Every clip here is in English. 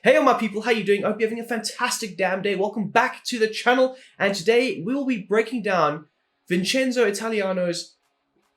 Hey all my people, how you doing? I hope you're having a fantastic damn day. Welcome back to the channel, and today we will be breaking down Vincenzo Italiano's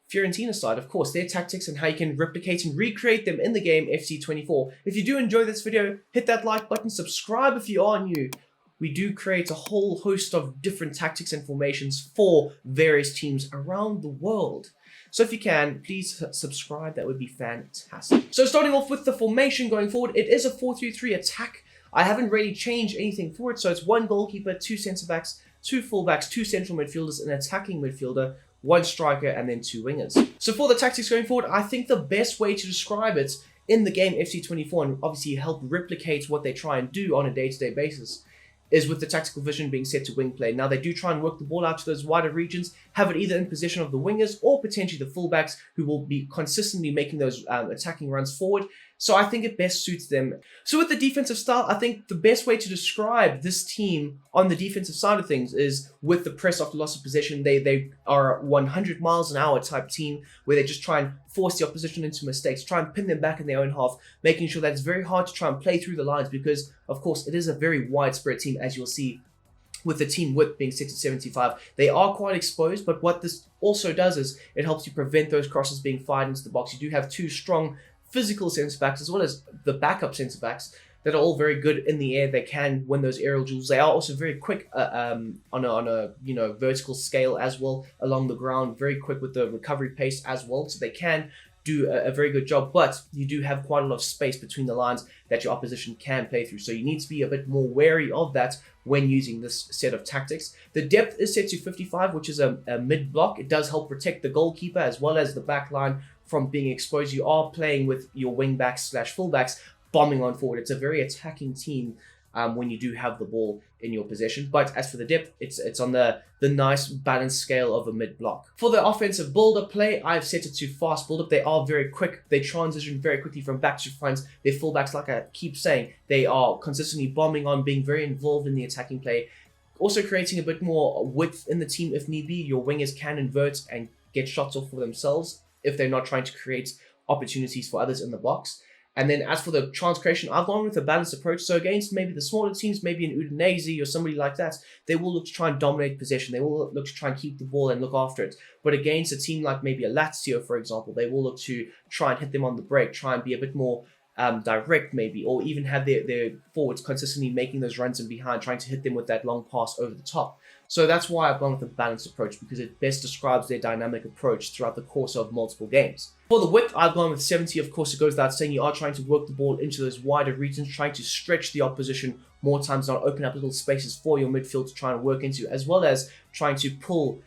Fiorentina side, of course, their tactics and how you can replicate and recreate them in the game FC24. If you do enjoy this video, hit that like button, subscribe if you are new. We do create a whole host of different tactics and formations for various teams around the world. So if you can, please subscribe, that would be fantastic. So starting off with the formation going forward, it is a 4-3-3 attack. I haven't really changed anything for it, so it's one goalkeeper, two centre-backs, two full-backs, two central midfielders, an attacking midfielder, one striker, and then two wingers. So for the tactics going forward, I think the best way to describe it in the game FC24, and obviously help replicate what they try and do on a day-to-day basis, is with the tactical vision being set to wing play. Now they do try and work the ball out to those wider regions, have it either in possession of the wingers or potentially the fullbacks, who will be consistently making those attacking runs forward. So I think it best suits them. So with the defensive style, I think the best way to describe this team on the defensive side of things is with the press after loss of possession. They are a 100 miles an hour type team where they just try and force the opposition into mistakes, try and pin them back in their own half, making sure that it's very hard to try and play through the lines because, of course, it is a very widespread team, as you'll see with the team width being 6'75". They are quite exposed, but what this also does is it helps you prevent those crosses being fired into the box. You do have two strong physical centre-backs as well as the backup centre-backs that are all very good in the air. They can win those aerial duels. They are also very quick on a vertical scale as well along the ground, very quick with the recovery pace as well, so they can do a very good job, but you do have quite a lot of space between the lines that your opposition can play through, so you need to be a bit more wary of that when using this set of tactics. The depth is set to 55, which is a mid-block. It does help protect the goalkeeper as well as the back line from being exposed. You are playing with your wing-backs / full-backs bombing on forward. It's a very attacking team when you do have the ball in your possession. But as for the depth, it's on the nice balanced scale of a mid-block. For the offensive build-up play, I've set it to fast build-up. They are very quick. They transition very quickly from back to front. Their full-backs, like I keep saying, they are consistently bombing on, being very involved in the attacking play. Also creating a bit more width in the team if need be. Your wingers can invert and get shots off for themselves if they're not trying to create opportunities for others in the box. And then as for the chance creation, I've gone with a balanced approach. So against maybe the smaller teams, maybe an Udinese or somebody like that, they will look to try and dominate possession. They will look to try and keep the ball and look after it. But against a team like maybe a Lazio, for example, they will look to try and hit them on the break, try and be a bit more direct maybe, or even have their forwards consistently making those runs in behind, trying to hit them with that long pass over the top. So that's why I've gone with a balanced approach, because it best describes their dynamic approach throughout the course of multiple games. For the width, I've gone with 70. Of course, it goes without saying you are trying to work the ball into those wider regions, trying to stretch the opposition more times, not open up little spaces for your midfield to try and work into, as well as trying to pull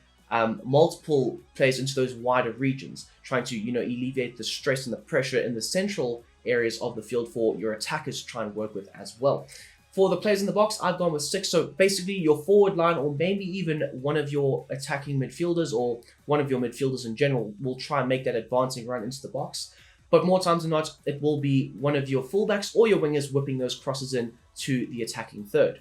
multiple players into those wider regions, trying to alleviate the stress and the pressure in the central areas of the field for your attackers to try and work with as well. For the players in the box, I've gone with 6. So basically your forward line, or maybe even one of your attacking midfielders or one of your midfielders in general, will try and make that advancing run into the box. But more times than not, it will be one of your fullbacks or your wingers whipping those crosses in to the attacking third.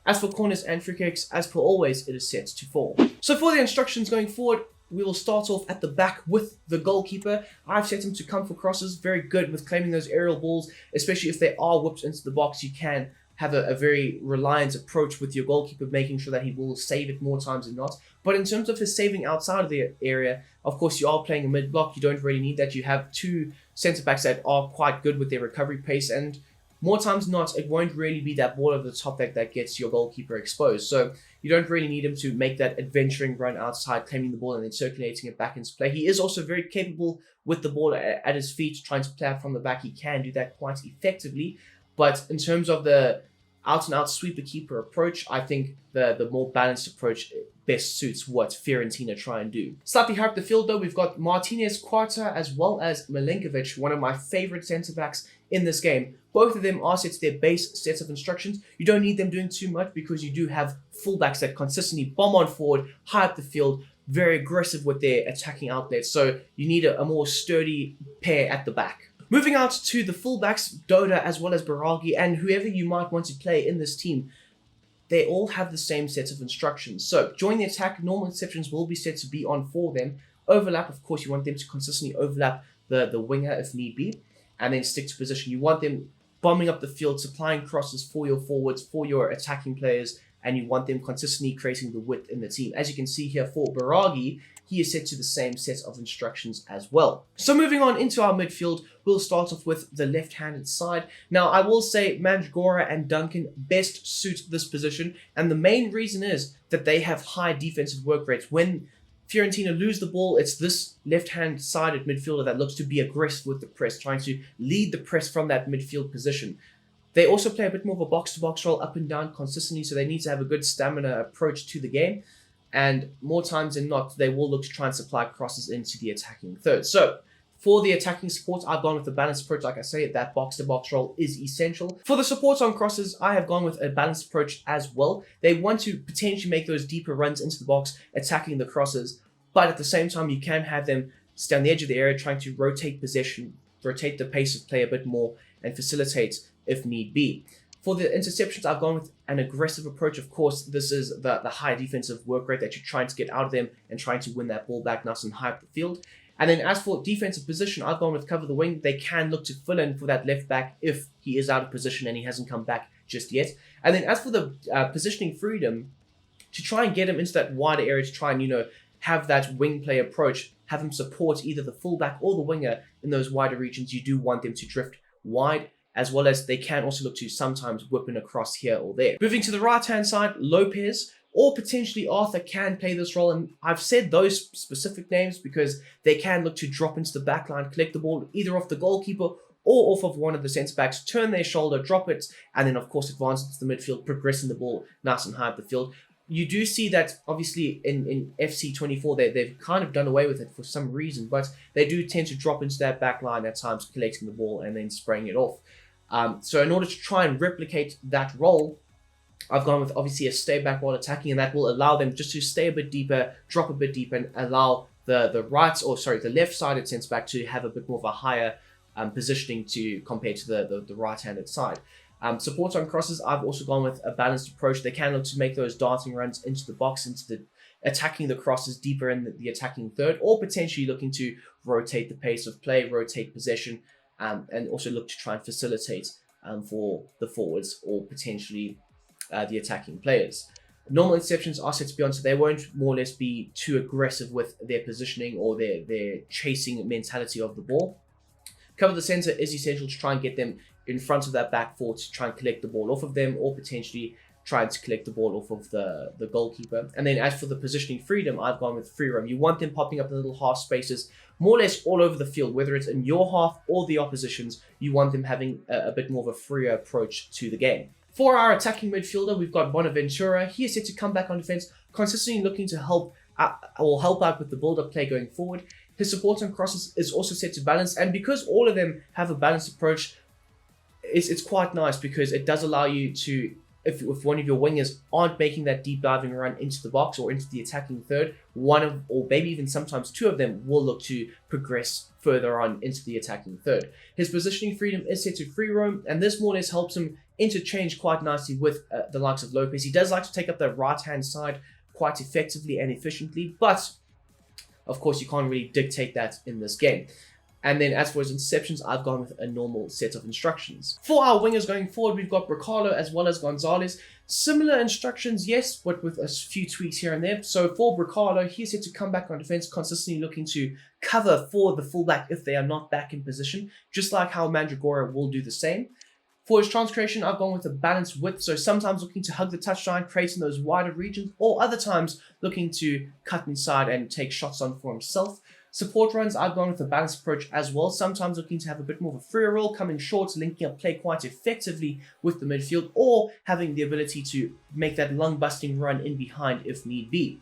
As for corners and free kicks, as per always, it is set to 4. So for the instructions going forward, we will start off at the back with the goalkeeper. I've set him to come for crosses, very good with claiming those aerial balls, especially if they are whipped into the box. You can have a very reliant approach with your goalkeeper, making sure that he will save it more times than not. But in terms of his saving outside of the area, of course, you are playing a mid-block. You don't really need that. You have two centre-backs that are quite good with their recovery pace, and more times than not, it won't really be that ball over the top that gets your goalkeeper exposed. So you don't really need him to make that adventuring run outside, claiming the ball and then circulating it back into play. He is also very capable with the ball at his feet, trying to play out from the back. He can do that quite effectively. But in terms of the out-and-out sweeper keeper approach, I think the more balanced approach best suits what Fiorentina try and do. Slightly higher up the field though, we've got Martinez, Quarta, as well as Milinkovic, one of my favorite centre-backs in this game. Both of them are set to their base sets of instructions. You don't need them doing too much because you do have fullbacks that consistently bomb on forward, high up the field, very aggressive with their attacking outlets. So you need a more sturdy pair at the back. Moving out to the fullbacks, Doda as well as Baraghi, and whoever you might want to play in this team, they all have the same set of instructions. So join the attack, normal interceptions will be set to be on for them. Overlap, of course, you want them to consistently overlap the winger if need be, and then stick to position. You want them bombing up the field, supplying crosses for your forwards, for your attacking players, and you want them consistently creating the width in the team. As you can see here for Biragi, he is set to the same set of instructions as well. So moving on into our midfield, we'll start off with the left-handed side. Now, I will say Mandragora and Duncan best suit this position, and the main reason is that they have high defensive work rates. When Fiorentina lose the ball, it's this left-hand sided midfielder that looks to be aggressive with the press, trying to lead the press from that midfield position. They also play a bit more of a box-to-box role up and down consistently, so they need to have a good stamina approach to the game. And more times than not, they will look to try and supply crosses into the attacking third. So for the attacking support, I've gone with a balanced approach. Like I say, that box-to-box role is essential. For the supports on crosses, I have gone with a balanced approach as well. They want to potentially make those deeper runs into the box, attacking the crosses. But at the same time, you can have them stay on the edge of the area, trying to rotate possession, rotate the pace of play a bit more, and facilitate if need be. For the interceptions, I've gone with an aggressive approach. Of course, this is the high defensive work rate that you're trying to get out of them and trying to win that ball back nice and high up the field. And then as for defensive position, I've gone with cover the wing. They can look to fill in for that left back if he is out of position and he hasn't come back just yet. And then as for the positioning freedom, to try and get him into that wider area, to try and, have that wing play approach, have him support either the fullback or the winger in those wider regions, you do want them to drift wide, as well as they can also look to sometimes whip in across here or there. Moving to the right-hand side, Lopez or potentially Arthur can play this role, and I've said those specific names because they can look to drop into the back line, collect the ball either off the goalkeeper or off of one of the centre-backs, turn their shoulder, drop it, and then of course advance into the midfield, progressing the ball nice and high up the field. You do see that obviously in FC24 they've kind of done away with it for some reason, but they do tend to drop into that back line at times, collecting the ball and then spraying it off. So in order to try and replicate that role, I've gone with obviously a stay back while attacking, and that will allow them just to stay a bit deeper, drop a bit deeper, and allow the left-sided centre back to have a bit more of a higher positioning to compared to the right-handed side. Support on crosses, I've also gone with a balanced approach. They can look to make those darting runs into the box, attacking the crosses deeper in the attacking third, or potentially looking to rotate the pace of play, rotate possession, and also look to try and facilitate for the forwards or potentially the attacking players. Normal interceptions are set to be on, so they won't more or less be too aggressive with their positioning or their chasing mentality of the ball. Cover the centre is essential to try and get them in front of that back four to try and collect the ball off of them, or potentially trying to collect the ball off of the goalkeeper. And then as for the positioning freedom, I've gone with free roam. You want them popping up in little half spaces, more or less all over the field, whether it's in your half or the opposition's. You want them having a bit more of a freer approach to the game. For our attacking midfielder, we've got Bonaventura. He is set to come back on defense, consistently looking to help out with the build-up play going forward. His support on crosses is also set to balance, and because all of them have a balanced approach, it's quite nice because it does allow you to, if one of your wingers aren't making that deep diving run into the box or into the attacking third, or maybe even sometimes two of them will look to progress further on into the attacking third. His positioning freedom is set to free roam, and this more or less helps him interchange quite nicely with the likes of Lopez. He does like to take up the right-hand side quite effectively and efficiently, but of course you can't really dictate that in this game. And then as for his interceptions, I've gone with a normal set of instructions. For our wingers going forward, we've got Bricalo as well as Gonzalez. Similar instructions, yes, but with a few tweaks here and there. So for Bricalo, he's set to come back on defense, consistently looking to cover for the fullback if they are not back in position, just like how Mandragora will do the same. For his chance creation, I've gone with a balanced width, so sometimes looking to hug the touchline, creating those wider regions, or other times looking to cut inside and take shots on for himself. Support runs, I've gone with a balanced approach as well, sometimes looking to have a bit more of a freer role, coming short, linking up play quite effectively with the midfield, or having the ability to make that lung-busting run in behind if need be.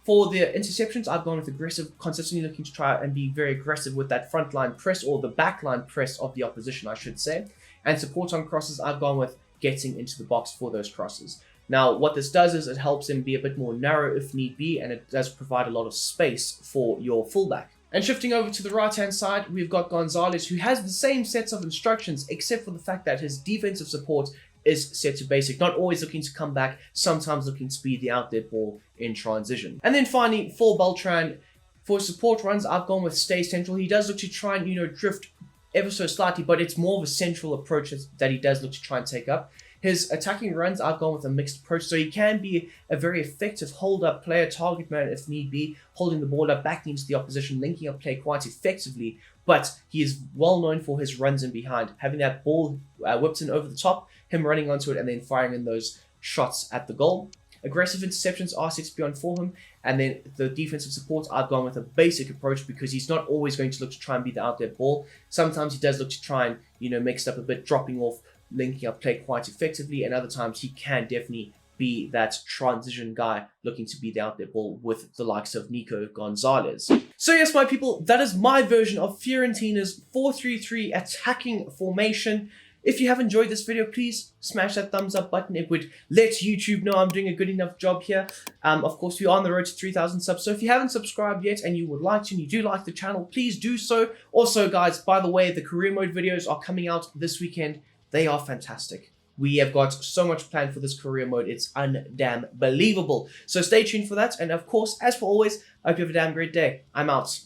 For the interceptions, I've gone with aggressive, consistently looking to try and be very aggressive with that frontline press, or the backline press of the opposition, I should say. And support on crosses, I've gone with getting into the box for those crosses. Now, what this does is it helps him be a bit more narrow if need be, and it does provide a lot of space for your fullback. And shifting over to the right-hand side, we've got Gonzalez, who has the same sets of instructions, except for the fact that his defensive support is set to basic, not always looking to come back, sometimes looking to speed the outlet ball in transition. And then finally, for Beltran, for support runs, I've gone with stay central. He does look to try and, drift ever so slightly, but it's more of a central approach that he does look to try and take up. His attacking runs are gone with a mixed approach, so he can be a very effective hold-up player, target man if need be, holding the ball up, backing into the opposition, linking up play quite effectively, but he is well known for his runs in behind, having that ball whipped in over the top, him running onto it and then firing in those shots at the goal. Aggressive interceptions are set to be on for him, and then the defensive supports are gone with a basic approach because he's not always going to look to try and beat the outlet ball. Sometimes he does look to try and, mix it up a bit, dropping off, linking up play quite effectively, and other times he can definitely be that transition guy looking to beat the outlet ball with the likes of Nico Gonzalez. So yes, my people, that is my version of Fiorentina's 4-3-3 attacking formation. If you have enjoyed this video, please smash that thumbs up button. It would let YouTube know I'm doing a good enough job here. Of course, we are on the road to 3,000 subs. So if you haven't subscribed yet and you would like to and you do like the channel, please do so. Also, guys, by the way, the career mode videos are coming out this weekend. They are fantastic. We have got so much planned for this career mode. It's undamn believable. So stay tuned for that. And of course, as for always, I hope you have a damn great day. I'm out.